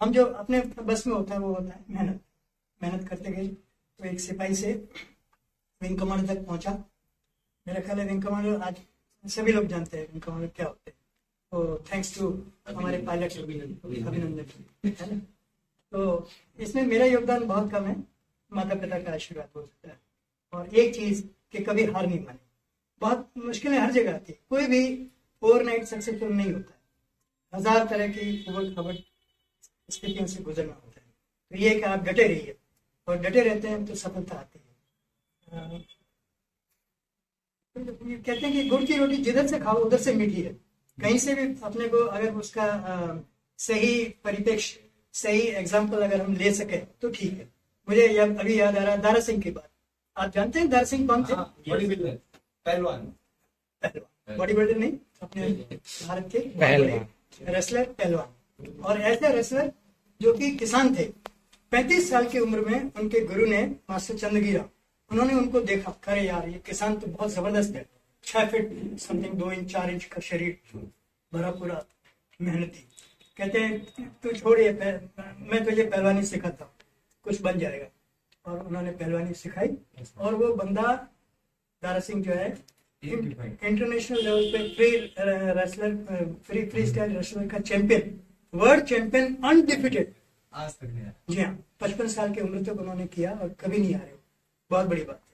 हम जो अपने बस में होता है वो होता है मेहनत। मेहनत करते गए तो एक सिपाही से विंग कमांडर तक पहुंचा। मेरा ख्याल है विंग कमांडर आज सभी लोग जानते हैं विंग कमांडर क्या होते हैं। तो थैंक्स टू हमारे पायलट अभिनंदन, है ना। तो इसमें मेरा योगदान बहुत कम है, माता पिता का आशीर्वाद हो सकता है। और एक चीज कि कभी हार नहीं मानी। बहुत मुश्किलें हर जगह आती है, कोई भी ओवरनाइट सक्सेसफुल नहीं होता है। हजार तरह की उबड़ खाबड़ स्थितियों से गुजरना होता है। तो ये कि आप डटे रहिए, और डटे रहते हैं तो सफलता आती है। ये कहते हैं कि गुड़ की रोटी जिधर से खाओ उधर से मीठी है। कहीं से भी अपने को अगर उसका सही परिप्रेक्ष्य, सही एग्जाम्पल अगर हम ले सके तो ठीक है। मुझे अभी याद आ रहा है दारा सिंह की बात। आप जानते हैं दारा सिंह कौन थे? बॉडी बिल्डर, पहलवान। बॉडी बिल्डर नहीं, अपने भारत के पहलवान, रेसलर, पहलवान। और ऐसे रेसलर जो कि किसान थे। 35 साल की उम्र में उनके गुरु ने, मास्टर चंद्रगिरा, उन्होंने उनको देखा, अरे यार ये किसान तो बहुत जबरदस्त है, 6 फीट समथिंग 2 इंच 4 इंच का शरीर, भरा पूरा मेहनती। कहते हैं तू छोड़ ये, मैं तुझे पहलवानी सिखाता हूँ, कुछ बन जाएगा। और उन्होंने पहलवानी सिखाई, और वो बंदा दारा सिंह जो है इंटरनेशनल लेवल पे फ्री स्टाइल रेसलर का चैंपियन, वर्ल्ड चैंपियन, अनडिफिटेड आज तक नहीं। जी हाँ, 55 साल की उम्र तक उन्होंने किया और कभी नहीं हारे। बहुत बड़ी बात है।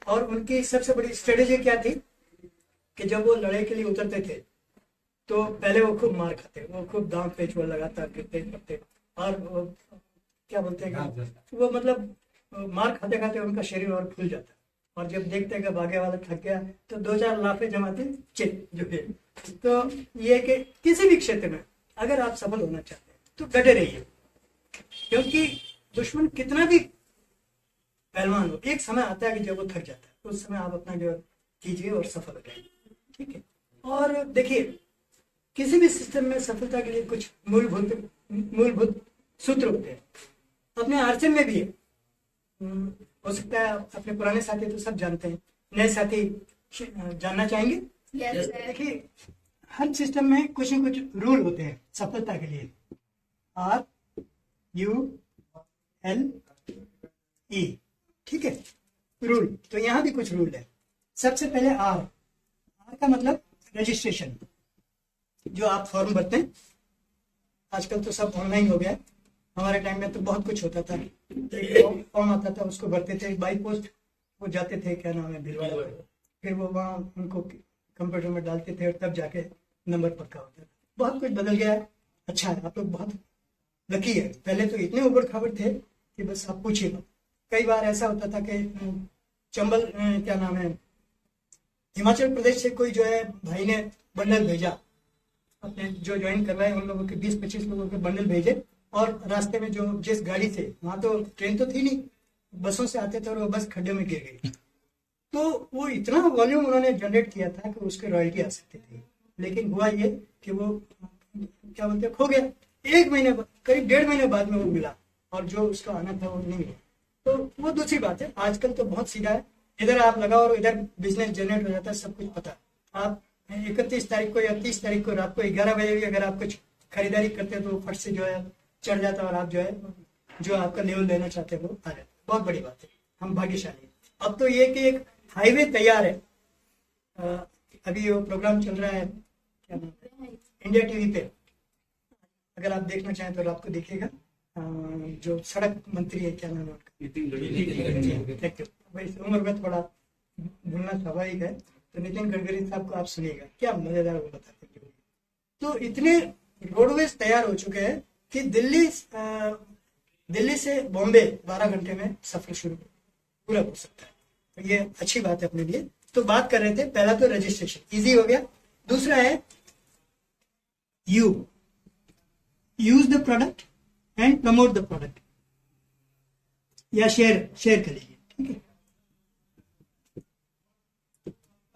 और उनकी सबसे बड़ी स्ट्रेटेजी क्या थी कि जब वो लड़ाई के लिए उतरते थे तो पहले वो खूब मार खाते, वो खूब दांत पेच वो लगातार गिरते पड़ते, और वो क्या बोलते हैं कि वो मतलब मार खाते खाते उनका शरीर और फूल जाता। और जब देखते हैं कि भागे वाला थक गया तो 2-4 लाफे जमाते चिल जो है। तो ये कि किसी भी क्षेत्र में अगर आप सफल होना चाहते हैं तो डटे रहिए, क्योंकि दुश्मन कितना भी पहलवान हो, एक समय आता है कि जब वो थक जाता है, तो उस समय आप अपना जो कीजिए और सफल हो जाइए। ठीक है। और देखिए, किसी भी सिस्टम में सफलता के लिए कुछ मूलभूत सूत्र होते हैं। अपने आरसीएम में भी है। हो सकता है अपने पुराने साथी तो सब जानते हैं, नए साथी जानना चाहेंगे? Yes, देखिए, हर सिस्टम में कुछ न कुछ रूल होते हैं सफलता के लिए। RULE, ठीक है, रूल। तो यहाँ भी कुछ रूल है। सबसे पहले आर का मतलब रजिस्ट्रेशन, जो आप फॉर्म भरते हैं। आजकल तो सब ऑनलाइन हो गया। हमारे टाइम में तो बहुत कुछ होता था, फॉर्म आता था, उसको भरते थे, बाई पोस्ट वो जाते थे, क्या नाम है, भिलवाड़ा, फिर वो वहाँ उनको कंप्यूटर में डालते थे और तब जाके नंबर पक्का होता था। बहुत कुछ बदल गया है। अच्छा है, आप लोग बहुत लकी है। पहले तो इतने उबड़ खाबड़ थे कि बस आप पूछिए मत। कई बार ऐसा होता था कि चंबल, क्या नाम है, हिमाचल प्रदेश से कोई जो है भाई ने बंडल भेजा, अपने जो ज्वाइन कर रहे हैं उन लोगों के 20-25 लोगों के बंडल भेजे, और रास्ते में जो जिस गाड़ी से, वहां तो ट्रेन तो थी नहीं, बसों से आते थे, और वो बस खड्डे में गिर गई। तो वो इतना वॉल्यूम उन्होंने जनरेट किया था कि उसके रॉयल्टी आ सकती थी। लेकिन हुआ ये कि वो क्या बोलते हैं, खो गया। 1 महीने, करीब 1.5 महीने बाद में वो मिला, और जो उसका आना था वो नहीं मिला। तो वो दूसरी बात है। आजकल तो बहुत सीधा है, इधर आप लगाओ और इधर बिजनेस जनरेट हो जाता है, सब कुछ पता। आप 31 तारीख को या 30 तारीख को रात को 11 बजे भी अगर आप कुछ खरीदारी करते हैं तो फट से जो है चढ़ जाता है, और आप जो है जो आपका लेवल लेना चाहते हैं वो आ जाता है। बहुत बड़ी बात है, हम भाग्यशाली हैं। अब तो ये कि एक हाईवे तैयार है। अभी वो प्रोग्राम चल रहा है, क्या नाम है, इंडिया टीवी पे, अगर आप देखना चाहें तो रात को देखिएगा। जो सड़क मंत्री है, क्या नाम है उनका, नितिन गडकरी। इस उम्र में थोड़ा भूलना स्वाभाविक है, तो नितिन गडकरी साहब को आप सुनिएगा, क्या मजेदार वो बताते हैं। तो इतने रोडवेज तैयार हो चुके हैं कि दिल्ली से बॉम्बे 12 घंटे में सफर शुरू पूरा हो सकता है। तो ये अच्छी बात है अपने लिए। तो बात कर रहे थे, पहला तो रजिस्ट्रेशन इजी हो गया। दूसरा है use the product and promote the product, या शेयर कर लीजिए। ठीक है,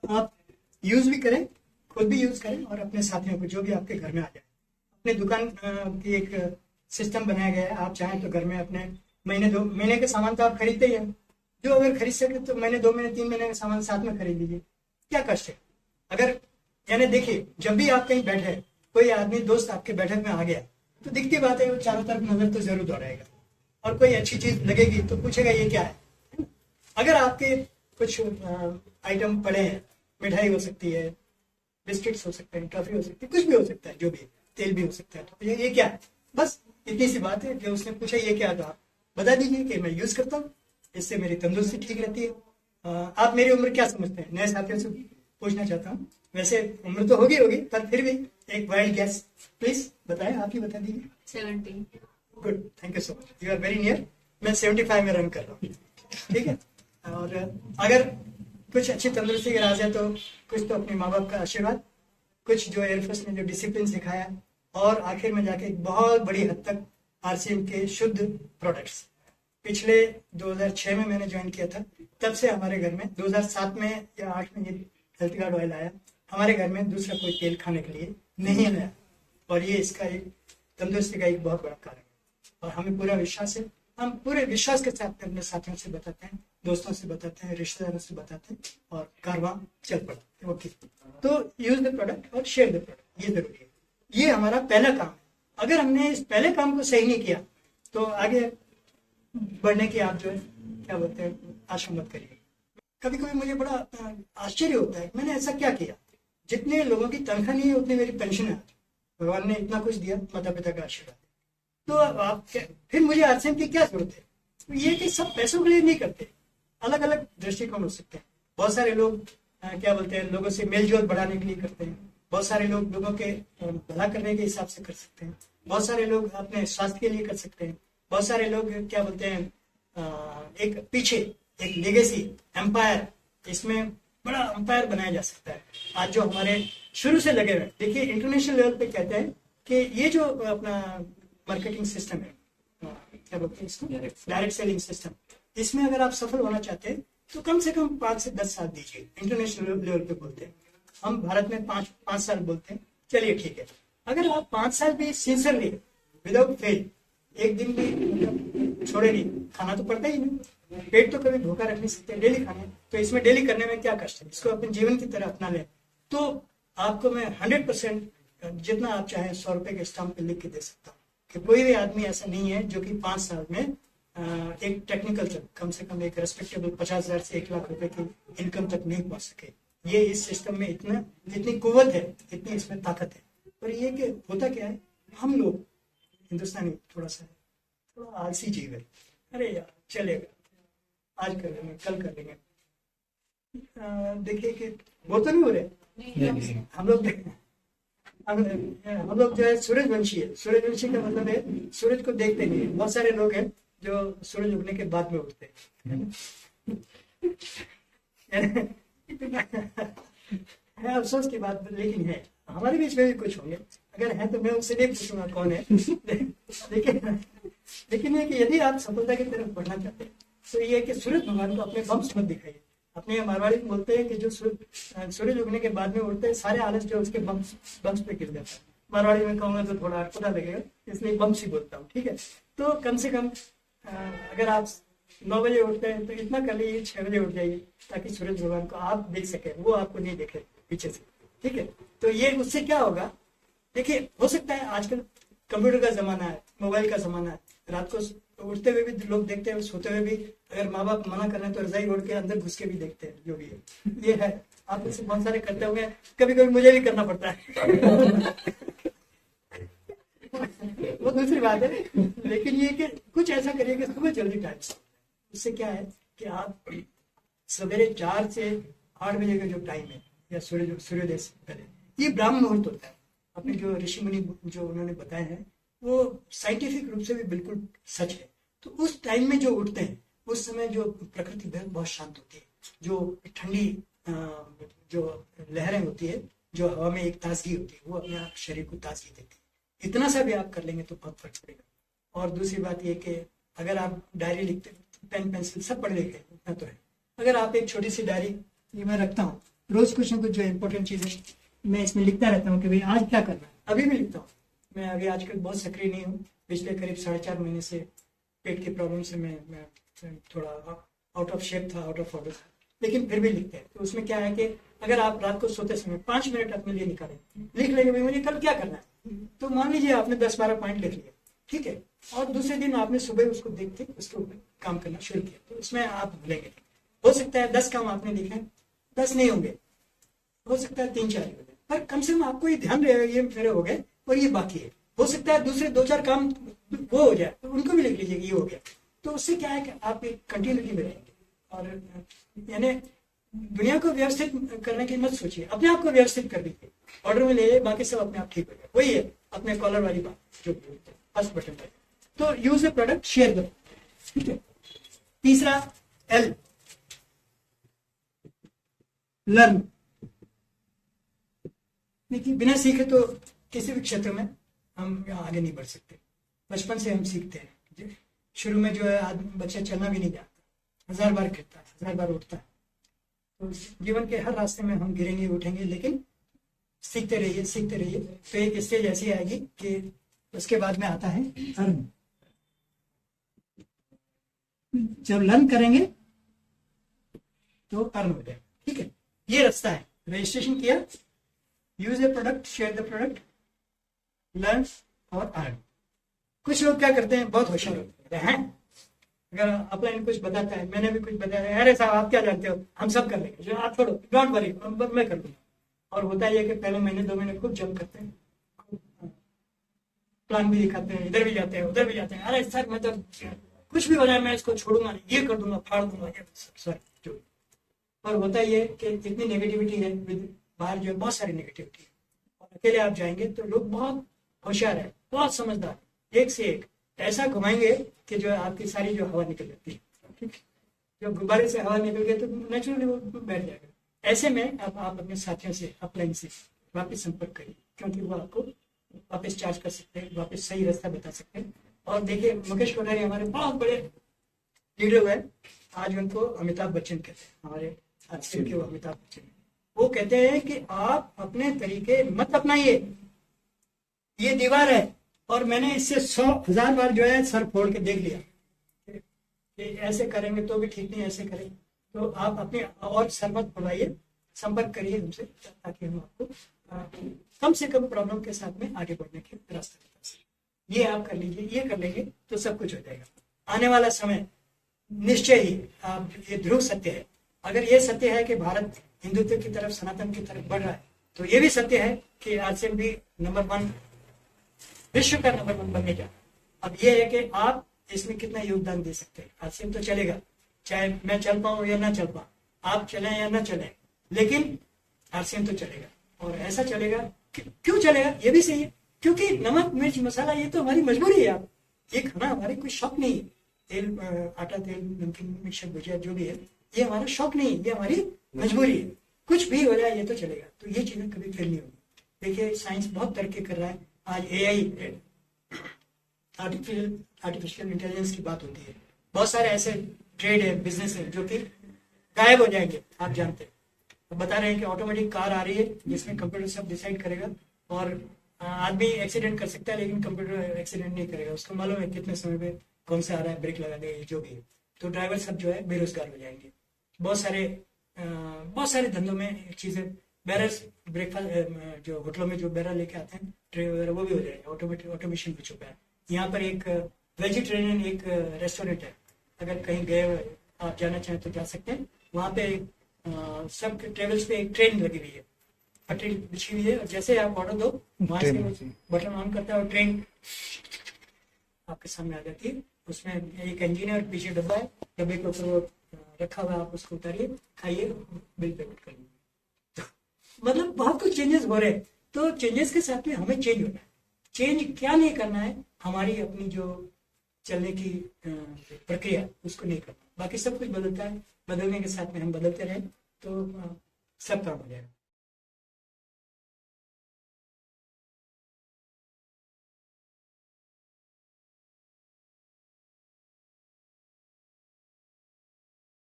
आप यूज भी करें, खुद भी यूज करें, और अपने साथियों को, जो भी आपके घर में आ जाए। अपने दुकान की एक सिस्टम बनाया गया है। आप चाहें तो घर में अपने महीने के सामान तो आप खरीदते ही हैं, जो अगर खरीद सके तो महीने, 2 महीने, 3 महीने का सामान साथ में खरीद लीजिए। क्या कष्ट है? अगर यानी देखिए, जब भी आप कहीं बैठे, कोई आदमी दोस्त आपके बैठक में आ गया, तो दिखती बात है, वो चारों तरफ नजर तो जरूर दौड़ाएगा, और कोई अच्छी चीज लगेगी तो पूछेगा ये क्या है ना? अगर आपके कुछ आइटम पड़े हैं, मिठाई हो सकती है, बिस्किट्स हो सकते हैं, टॉफी हो सकती है, कुछ भी हो सकता है, जो भी तेल भी हो सकता है, तो ये क्या है, बस इतनी सी बात है। जो उसने पूछा ये क्या, तो आप बता दीजिए कि मैं यूज करता हूँ, इससे मेरी तंदुरुस्ती ठीक रहती है। आप मेरी उम्र क्या समझते हैं, नए साथियों से पूछना चाहता हूँ। वैसे उम्र तो होगी पर फिर भी एक वाइल्ड गैस प्लीज बताएं, आप ही बता दीजिए। 70। Good, thank you so much, you are very near. मैं 75 में रन कर रहा हूँ, ठीक है। और अगर कुछ अच्छी तंदुरुस्ती के राज है तो कुछ तो अपने माँ बाप का आशीर्वाद, कुछ जो एयरफोर्स ने जो डिसिप्लिन सिखाया, और आखिर में जाके एक बहुत बड़ी हद तक आरसीएम के शुद्ध प्रोडक्ट्स। पिछले 2006 में मैंने ज्वाइन किया था, तब से हमारे घर में 2007 में या 8 में ये हेल्थ गार्ड ऑयल आया, हमारे घर में दूसरा कोई तेल खाने के लिए नहीं आया, और ये इसका एक तंदुरुस्ती का एक बहुत बड़ा कारण है। और हमें पूरा विश्वास है, हम पूरे विश्वास के साथ अपने साथियों से बताते हैं, दोस्तों से बताते हैं, रिश्तेदारों से बताते हैं, और कारवां चल पड़ा। ओके, तो यूज द प्रोडक्ट और शेयर द प्रोडक्ट, ये जरूरी है। ये हमारा पहला काम है। अगर हमने इस पहले काम को सही नहीं किया तो आगे बढ़ने की आप जो है क्या बोलते हैं आशा मत करिए। कभी कभी मुझे बड़ा आश्चर्य होता है, मैंने ऐसा क्या किया, जितने लोगों की तनख्वाह नहीं है उतनी मेरी पेंशन है, भगवान ने इतना कुछ दिया, माता पिता का आशीर्वाद। तो आप फिर मुझे आरसीएम की क्या जरूरत है? तो ये कि सब पैसों के लिए नहीं करते, अलग अलग दृष्टिकोण हो सकते हैं। बहुत सारे लोग क्या बोलते हैं, लोगों से मेल जोल बढ़ाने के लिए करते हैं, बहुत सारे लोग लोगों के भला करने के हिसाब से कर सकते हैं, बहुत सारे लोग अपने स्वास्थ्य के लिए कर सकते हैं, बहुत सारे लोग क्या बोलते हैं एक पीछे एक लेगेसी एम्पायर, इसमें बड़ा एम्पायर बनाया जा सकता है। आज जो हमारे शुरू से लगे हुए, देखिए इंटरनेशनल लेवल पे कहते हैं कि ये जो अपना मार्केटिंग सिस्टम है, क्या बोलते हैं इसको, डायरेक्ट सेलिंग सिस्टम, इसमें अगर आप सफल होना चाहते हैं तो कम से कम 5 से 10 साल दीजिए। इंटरनेशनल लेवल पे बोलते हैं, हम भारत में 5 साल बोलते हैं, चलिए ठीक है। अगर आप 5 साल भी सिंसियरली विदाउट फेल एक दिन भी मतलब छोड़े नहीं, खाना तो पड़ता ही नहीं, पेट तो कभी भूखा रख नहीं सकते, डेली खाना, तो इसमें डेली करने में क्या कष्ट है, इसको अपने जीवन की तरह अपना लें, तो आपको मैं 100% जितना आप चाहें 100 रुपए के स्टाम्प पे लिख के दे सकता हूँ कि कोई भी आदमी ऐसा नहीं है जो कि 5 साल में एक टेक्निकल तक कम से कम एक रेस्पेक्टेबल 50,000 से 1 लाख रुपए की इनकम तक नहीं पहुंच सके। ये इस सिस्टम में इतनी कुव्वत है, इतनी इसमें ताकत है। पर ये कि होता क्या है, हम लोग हिंदुस्तानी थोड़ा आलसी जीव है, अरे यार चलेगा, आज कर लेंगे, कल कर लेंगे। देखिए कि वो तो नहीं हो रहे, हम लोग जो है सूरजवंशी है। सूरजवंशी का मतलब है सूरज को देखते नहीं है। बहुत सारे लोग हैं जो सूरज उगने के बाद में उठते हैं। अफसोस की बात लेकिन है, हमारे बीच में भी कुछ होंगे, अगर है तो मैं उससे नहीं पूछूंगा कौन है। लेकिन ये कि यदि आप सफलता की तरफ बढ़ना चाहते हैं तो ये कि सूरज भगवान को अपने बम्स मत दिखाइए। अपने मारवाड़ी में बोलते हैं कि जो सूरज उगने के बाद में उठते हैं सारे आलस जो उसके बम्स पे गिर जाता है। मारवाड़ी में कहूंगा तो थोड़ा अटपटा लगेगा, इसलिए बम्स ही बोलता हूँ, ठीक है। तो कम से कम अगर आप 9 बजे उठते हैं तो इतना कर लीजिए 6 बजे उठ जाइए, ताकि सूरज भगवान को आप देख सके, वो आपको नहीं देखे पीछे से, ठीक है। तो ये उससे क्या होगा, देखिए हो सकता है आजकल कंप्यूटर का जमाना है, मोबाइल का जमाना है, रात को उठते हुए भी लोग देखते हैं, सोते हुए भी अगर माँ बाप मना कर रहे हैं तो रजाई ओढ़ के अंदर घुस के भी देखते हैं, जो भी है ये है। आप इससे बहुत सारे करते हुए, कभी कभी मुझे भी करना पड़ता है। वो दूसरी बात है, लेकिन ये कि कुछ ऐसा करिए कि सुबह जल्दी टाइम से, उससे क्या है कि आप सवेरे 4 से 8 बजे का जो टाइम है या सूर्योदय से पहले, ये ब्राह्म मुहूर्त होता है। अपने जो ऋषि मुनि जो उन्होंने बताए हैं वो साइंटिफिक रूप से भी बिल्कुल सच है। तो उस टाइम में जो उठते हैं उस समय जो प्रकृति बहुत शांत होती है, जो ठंडी जो लहरें होती है, जो हवा में एक ताजगी होती है, वो अपने आप शरीर को ताजगी देती है। इतना सा भी आप कर लेंगे तो बहुत फर्क पड़ेगा। और दूसरी बात ये कि अगर आप डायरी लिखते, पेन पेंसिल सब पढ़ लेंगे उतना तो है, अगर आप एक छोटी सी डायरी, ये मैं रखता हूँ, रोज कुछ ना कुछ जो इम्पोर्टेंट चीजें मैं इसमें लिखता रहता हूँ कि भाई आज क्या करना है। अभी भी लिखता हूँ, मैं अभी आजकल बहुत सक्रिय नहीं हूँ, पिछले करीब 4.5 महीने से पेट की प्रॉब्लम से मैं थोड़ा आउट ऑफ शेप था, आउट ऑफ ऑर्डर था, लेकिन फिर भी लिखते हैं। तो उसमें क्या है कि अगर आप रात को सोते समय 5 मिनट अपने लिए निकालें, लिख लेंगे भाई मुझे कल क्या करना है, तो मान लीजिए आपने 10-12 पॉइंट लिख लिया, ठीक है, और दूसरे दिन आपने सुबह उसको देख के उसके ऊपर काम करना शुरू किया, तो उसमें आप भूलेंगे। हो सकता है 10 काम आपने लिखे, 10 नहीं होंगे, हो सकता है 3-4 ही हो जाए, पर कम से कम आपको ये ध्यान रहेगा ये मेरे हो गए और ये बाकी है। हो सकता है दूसरे 2-4 काम वो हो जाए, तो उनको भी लिख लीजिए कि ये हो गया। तो उससे क्या है कि आप एक कंटिन्यूटी में रहेंगे। और यानी दुनिया को व्यवस्थित करने की मत सोचिए, अपने आप को व्यवस्थित कर दीजिए, ऑर्डर में ले, बाकी सब अपने आप ठीक हो जाए। वही है अपने कॉलर वाली बात जो फर्स्ट बटन पर। तो use the product, share the, ठीक है। तीसरा एल, लर्न। देखिए बिना सीखे तो किसी भी क्षेत्र में हम आगे नहीं बढ़ सकते। बचपन से हम सीखते हैं, शुरू में जो है आदमी बच्चा चलना भी नहीं जानता, 1000 बार गिरता है, 1000 बार उठता है। तो जीवन के हर रास्ते में हम गिरेंगे उठेंगे, लेकिन सीखते रहिए सीखते रहिए। तो एक स्टेज ऐसी आएगी कि उसके बाद में आता है अर्न। जब लर्न करेंगे तो अर्न हो जाएगा, ठीक है। ये रास्ता है, रजिस्ट्रेशन किया, use A product, share the product, learn और अर्न। कुछ लोग क्या करते हैं, बहुत होशियार होते हैं, अगर अपलाइन कुछ बताता है, मैंने भी कुछ बताया, अरे साहब आप क्या जानते हो, हम सब कर लेंगे, जो आप छोड़ो, डोंट वरी, मैं कर दूंगा। और होता ही है कि पहले महीने 2 महीने खूब जम करते हैं, प्लान भी दिखाते हैं, इधर भी जाते हैं उधर भी जाते हैं, अरे सर मैं तो कुछ भी हो जाए मैं इसको छोड़ूंगा नहीं, ये कर दूंगा, फाड़ दूंगा, ये सर जो। और होता ही है कि इतनी नेगेटिविटी है, बाहर जो है बहुत सारी नेगेटिविटी है, और अकेले आप जाएंगे तो लोग बहुत होशियार है, बहुत समझदार, एक से एक ऐसा घुमाएंगे कि जो आपकी सारी जो हवा निकल जाती है, ठीक। जो गुब्बारे से हवा निकल गई तो नेचुरली वो बैठ जाएगा। ऐसे में अब आप अपने साथियों से, अपलाइन से वापस संपर्क करिए, क्योंकि वो आपको वापस चार्ज कर सकते हैं, वापस सही रास्ता बता सकते हैं। और देखिए मुकेश कोठारी हमारे बहुत बड़े लीडर हुए, आज उनको अमिताभ बच्चन कहते हैं, हमारे आज के वो अमिताभ बच्चन। वो कहते हैं कि आप अपने तरीके मत अपनाइए, ये दीवार है और मैंने इससे 100,000 बार जो है सर फोड़ के देख लिया कि ऐसे करेंगे तो भी ठीक नहीं, ऐसे करेंगे तो आप अपने और सर मत फोड़ाइए, संपर्क करिए हमसे, ताकि हम आपको कम से कम प्रॉब्लम के साथ में आगे बढ़ने के रास्ते बता सकें। ये आप कर लीजिए, ये कर लेंगे तो सब कुछ हो जाएगा। आने वाला समय निश्चय ही, आप ये ध्रुव सत्य है, अगर ये सत्य है कि भारत हिंदुत्व की तरफ, सनातन की तरफ बढ़ रहा है, तो ये भी सत्य है कि आरसीएम भी नंबर 1, विश्व का नंबर 1 बनने जा। अब ये है कि आप इसमें कितना योगदान दे सकते हैं। आरसीएम तो चलेगा, चाहे मैं चल पाऊं या ना चल पाऊं, आप चलें या ना चलें, लेकिन आरसीएम तो चलेगा। और ऐसा चलेगा, क्यों चलेगा ये भी सही है, क्योंकि नमक मिर्च मसाला ये तो हमारी मजबूरी है। आप ये खाना हमारी कोई शौक नहीं है, तेल, आटा, तेल, नमकीन, मिक्सर, भुजिया जो भी है, ये हमारा शौक नहीं है, ये हमारी मजबूरी है। कुछ भी हो जाए ये तो चलेगा, तो ये चीजें कभी फेल नहीं होगी। देखिए साइंस बहुत तरक्की कर रहा है, आज एआई, आर्टिफिशियल इंटेलिजेंस की बात होती है, बहुत सारे ऐसे ट्रेड है, बिजनेस है जो कि गायब हो जाएंगे, आप जानते हैं। तो बता रहे हैं कि ऑटोमेटिक कार आ रही है जिसमें कंप्यूटर सब डिसाइड करेगा, और आदमी एक्सीडेंट कर सकता है लेकिन कंप्यूटर एक्सीडेंट नहीं करेगा, उसको मालूम है कितने समय में कौन सा आ रहा है, ब्रेक लगा देगा, जो भी है। तो ड्राइवर सब जो है बेरोजगार हो जाएंगे। बहुत सारे धंधों में चीजें, बैरर्स, ब्रेकफास्ट जो होटलों में जो बैरर लेके आते हैं ट्रे वगैरह, वो भी हो जाएगा, ऑटोमेटिक ऑटोमेशन हो चुका है। यहाँ पर एक वेजिटेरियन एक रेस्टोरेंट है, अगर कहीं गए आप जाना चाहें तो जा सकते हैं। वहाँ पे सब ट्रेवल्स पे एक ट्रेन लगी हुई है, पटरी बिछी हुई है, और जैसे आप ऑर्डर दो वहां से बटन ऑन करता है और ट्रेन आपके सामने आ जाती है। उसमें एक इंजन है और पीछे डब्बा है, डब्बे के ऊपर वो रखा हुआ है, आप उसको उतारिए, खाइए, बिल पेमेंट करिए। मतलब बहुत कुछ चेंजेस हो रहे हैं। तो चेंजेस के साथ में हमें चेंज होना है। चेंज क्या नहीं करना है, हमारी अपनी जो चलने की प्रक्रिया उसको नहीं करना, बाकी सब कुछ बदलता है। बदलने के साथ में हम बदलते रहें तो सब काम हो जाएगा।